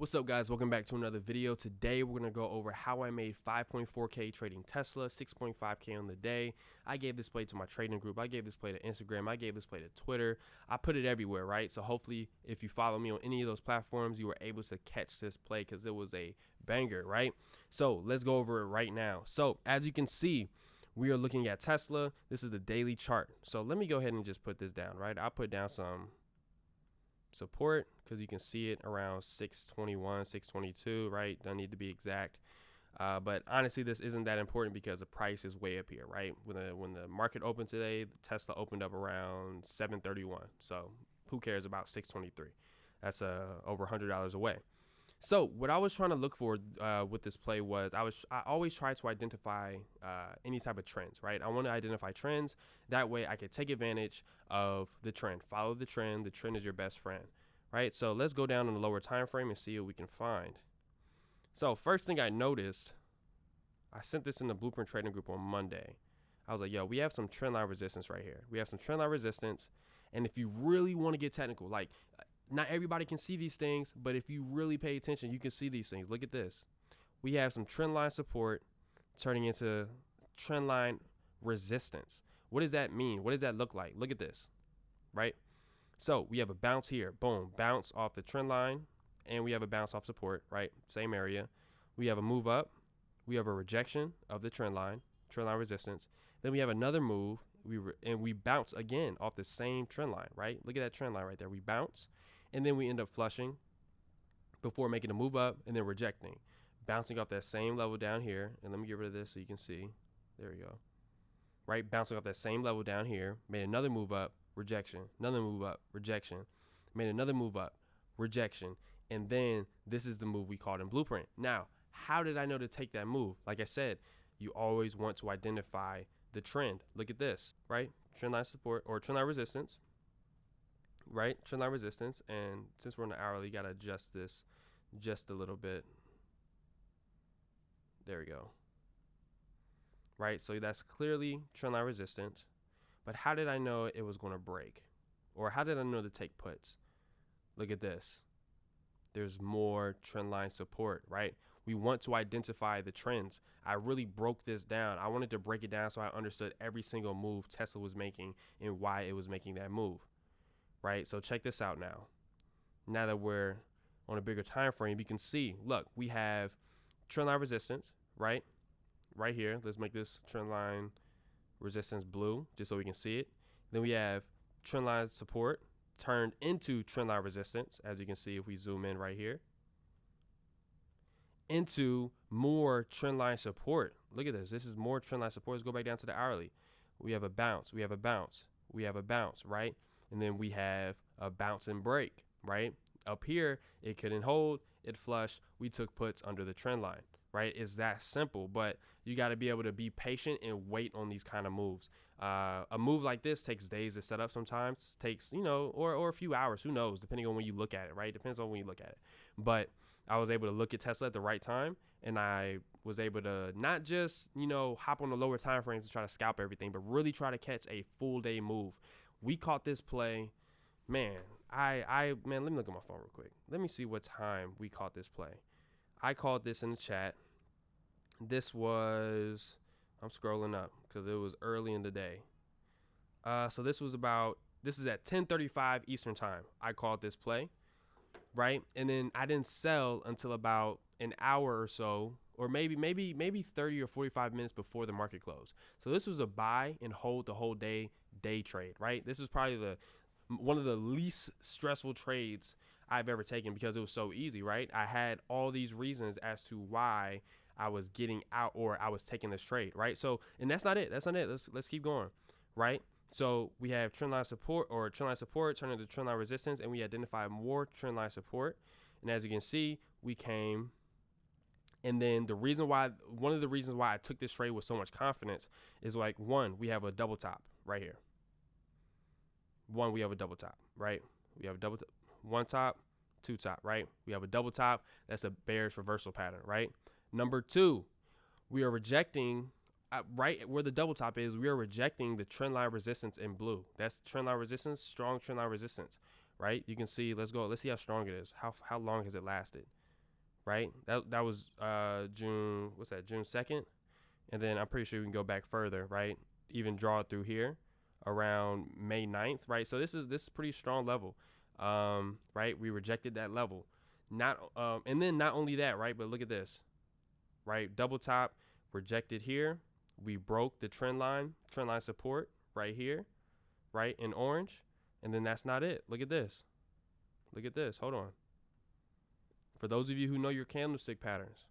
What's up, guys? Welcome back to another video. Today we're going to go over how I made 5.4K trading Tesla, 6.5K on the day. I gave this play to my trading group. I gave this play to Instagram. I gave this play to Twitter. I put it everywhere, right? So hopefully if you follow me on any of those platforms, you were able to catch this play because it was a banger, right? So let's go over it right now. So as you can see, we are looking at Tesla. This is the daily chart. So let me go ahead and just put this down, right? I'll put down some support because you can see it around 621, 622, right? Don't need to be exact. But honestly, this isn't that important because the price is way up here, right? When the market opened today, the Tesla opened up around 731. So who cares about 623? That's over $100 away. So what I was trying to look for with this play was I always try to identify any type of trends, right? I want to identify trends. That way I can take advantage of the trend. Follow the trend. The trend is your best friend, right? So let's go down in the lower time frame and see what we can find. So first thing I noticed, I sent this in the Blueprint Trading Group on Monday. I was like, yo, we have some trend line resistance right here. We have some trend line resistance. And if you really want to get technical, like not everybody can see these things, but if you really pay attention, you can see these things. Look at this. We have some trend line support turning into trend line resistance. What does that mean? What does that look like? Look at this, right? So we have a bounce here, boom, bounce off the trend line, and we have a bounce off support, right? Same area. We have a move up. We have a rejection of the trend line resistance. Then we have another move. We bounce again off the same trend line, right? Look at that trend line right there. We bounce, and then we end up flushing before making a move up and then rejecting, bouncing off that same level down here. And let me get rid of this so you can see. There we go. Right, bouncing off that same level down here, made another move up, rejection, another move up, rejection, made another move up, rejection, and then this is the move we called in Blueprint. Now, how did I know to take that move? Like I said, you always want to identify the trend. Look at this, right? Trend line support or trend line resistance, right? Trend line resistance, and since we're on the hourly, you gotta adjust this just a little bit. There we go. Right, so that's clearly trend line resistance. But how did I know it was going to break? Or how did I know to take puts? Look at this. There's more trend line support, right? We want to identify the trends. I really broke this down. I wanted to break it down so I understood every single move Tesla was making and why it was making that move, right? So check this out now. Now that we're on a bigger time frame, you can see, look, we have trend line resistance, right? Right here. Let's make this trend line resistance blue just so we can see it. Then we have trend line support turned into trend line resistance, as you can see if we zoom in right here, into more trend line support. Look at this. This is more trend line support. Let's go back down to the hourly. We have a bounce. We have a bounce. We have a bounce, right? And then we have a bounce and break, right? Up here, it couldn't hold. It flushed. We took puts under the trend line. Right? It's that simple, but you got to be able to be patient and wait on these kind of moves. A move like this takes days to set up sometimes, takes, you know, or a few hours, who knows, depending on when you look at it, right? Depends on when you look at it. But I was able to look at Tesla at the right time, and I was able to not just, you know, hop on the lower time frames to try to scalp everything, but really try to catch a full day move. We caught this play. Man, man, let me look at my phone real quick. Let me see what time we caught this play. I called this in the chat. This was, I'm scrolling up because it was early in the day. So this is at 10:35 Eastern time. I called this play, right? And then I didn't sell until about an hour or so, or maybe 30 or 45 minutes before the market closed. So this was a buy and hold the whole day trade, right? This is probably one of the least stressful trades I've ever taken because it was so easy, right? I had all these reasons as to why I was getting out or I was taking this trade, right? So, and that's not it. Let's keep going, right? So we have trend line support turning into trend line resistance, and we identify more trend line support. And as you can see, we came, and then one of the reasons why I took this trade with so much confidence is like, one, we have a double top right here. We have a double top, right? We have a double top, one top, two top, right? We have a double top. That's a bearish reversal pattern, right? Number two, we are rejecting, right where the double top is, we are rejecting the trend line resistance in blue. That's trend line resistance, strong trend line resistance, right? You can see, let's see how strong it is. How long has it lasted? right? That was June, what's that, June 2nd? And then I'm pretty sure we can go back further, right? Even draw it through here around May 9th, right? So this is pretty strong level, right? We rejected that level. And then not only that, right? But look at this, right? Double top, rejected here. We broke the trend line support right here, right? In orange. And then that's not it. Look at this. Look at this. Hold on. For those of you who know your candlestick patterns,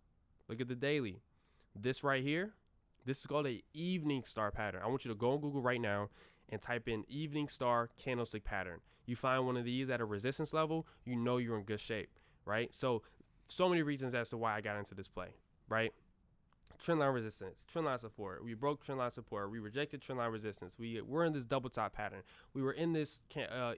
look at the daily. This right here, this is called a evening star pattern. I want you to go on Google right now and type in evening star candlestick pattern. You find one of these at a resistance level, you know you're in good shape, right? So many reasons as to why I got into this play, right? Trendline resistance, trendline support. We broke trendline support. We rejected trendline resistance. We're in this double top pattern. We were in this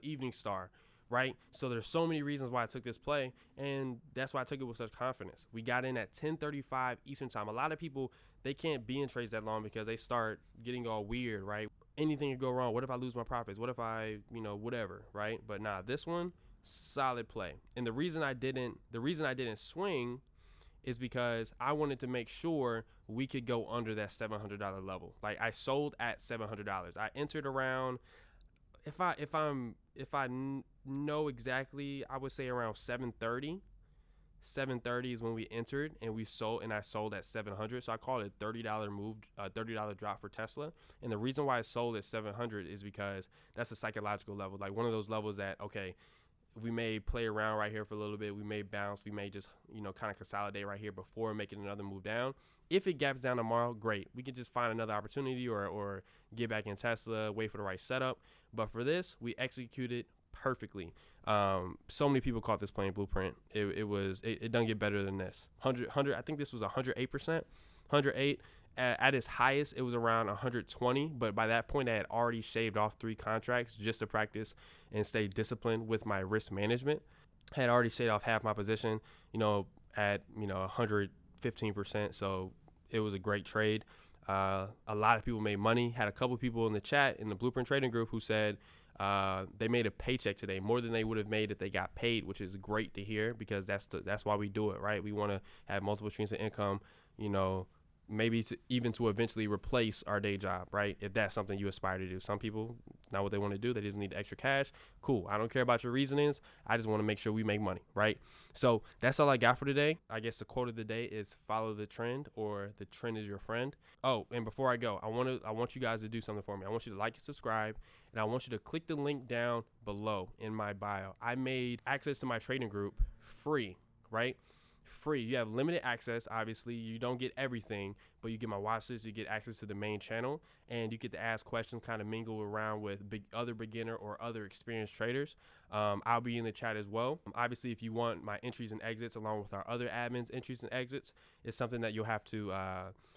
evening star, right? So there's so many reasons why I took this play, and that's why I took it with such confidence. We got in at 10:35 Eastern time. A lot of people, they can't be in trades that long because they start getting all weird, right? Anything could go wrong. What if I lose my profits? What if I, whatever, right? But nah, this one, solid play. And the reason I didn't swing is because I wanted to make sure we could go under that $700 level. Like, I sold at $700. I entered around, if I know exactly, I would say around 730. 730 is when we entered, and I sold at 700. So I call it a $30 move, $30 drop for Tesla. And the reason why I sold at 700 is because that's a psychological level, like one of those levels that, okay, we may play around right here for a little bit. We may bounce. We may just, kind of consolidate right here before making another move down. If it gaps down tomorrow, great. We can just find another opportunity or get back in Tesla, wait for the right setup. But for this, we executed perfectly. So many people caught this playing blueprint. It doesn't get better than this. 100, I think this was 108%. 108. At its highest, it was around 120, but by that point, I had already shaved off 3 contracts just to practice and stay disciplined with my risk management. I had already shaved off half my position, at 115%. So it was a great trade. A lot of people made money. Had a couple people in the chat in the Blueprint Trading Group who said they made a paycheck today, more than they would have made if they got paid, which is great to hear because that's why we do it, right? We want to have multiple streams of income, maybe to eventually replace our day job, right? If that's something you aspire to do. Some people, it's not what they want to do. They just need extra cash. Cool. I don't care about your reasonings. I just want to make sure we make money, right? So that's all I got for today. I guess the quote of the day is follow the trend, or the trend is your friend. Oh, and before I go, I want you guys to do something for me. I want you to like and subscribe, and I want you to click the link down below in my bio. I made access to my trading group free, right? Free. You have limited access. Obviously, you don't get everything, but you get my watch list, you get access to the main channel, and you get to ask questions, kind of mingle around with other beginner or other experienced traders. I'll be in the chat as well. Obviously, if you want my entries and exits along with our other admins entries and exits, it's something that you'll have to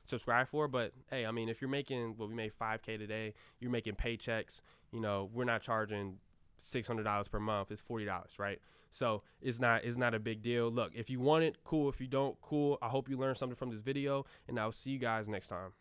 subscribe for. But hey, I mean, if you're making, we made $5K today, you're making paychecks, we're not charging $600 per month. It's $40, right? So it's not a big deal. Look, if you want it, cool. If you don't, cool. I hope you learned something from this video, and I'll see you guys next time.